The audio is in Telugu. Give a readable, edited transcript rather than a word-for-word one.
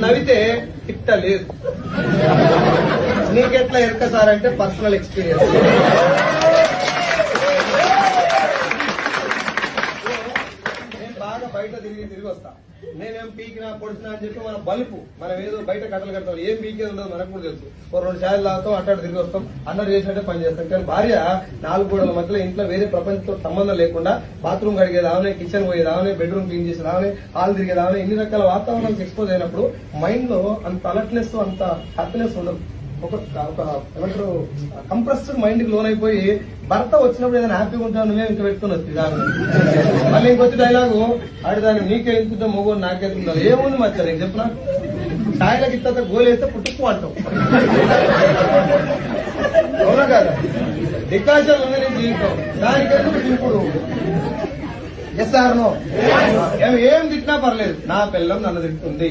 నవ్వితే తిట్టలేదు. నీకెట్లా ఎరక సార్ అంటే పర్సనల్ ఎక్స్పీరియన్స్. నేను బాగా బయట తిరిగి వస్తా. నేనేం పీకినా పొడిచినా అని చెప్పి మన బలుపు మనం ఏదో బయట కట్టలు కడతాం, ఏం పీకేది ఉండదు మనకు కూడా తెలుసు. ఓ 2 ఛాయలు తాగుతాం, అట్టాడు తిరిగి వస్తాం, అన్నర్ చేసినట్టే పని చేస్తాం. కానీ భార్య 4 గోడల మధ్యలో ఇంట్లో వేరే ప్రపంచంతో సంబంధం లేకుండా బాత్రూమ్ కడిగేది ఆమె, కిచెన్ పోయేది ఆమె, బెడ్రూమ్ క్లీన్ చేసేది ఆమె, హాల్ తిరిగేది ఆమె, ఇన్ని రకాల వాతావరణానికి ఎక్స్పోజ్ అయినప్పుడు మైండ్ లో అంత అలర్ట్నెస్, అంత హ్యాపీనెస్ ఉండదు. ఒక ఏమంటారు కంప్రెస్డ్ మైండ్ కి లోన్ అయిపోయి భర్త వచ్చినప్పుడు ఏదైనా హ్యాపీగా ఉంటాను నువ్వే ఇంక పెట్టుకుని వస్తుంది దాని మళ్ళీ ఇంకొచ్చి డైలాగు ఆడిదాన్ని నీకే ఎంతుంటా మొగోడు నాకెళ్తుందా ఏముంది మధ్య నీకు చెప్పిన ఛాయలకి ఇత్త గోలేస్తే పుట్టుకు అంటావు. అవునా కదా? డికాషన్ ఉంది నీ జీవితం, దానికెందుకు ఇప్పుడు ఎస్ ఆర్ నో? ఏం తిట్టినా పర్లేదు, నా పిల్లం నన్ను తింటుంది.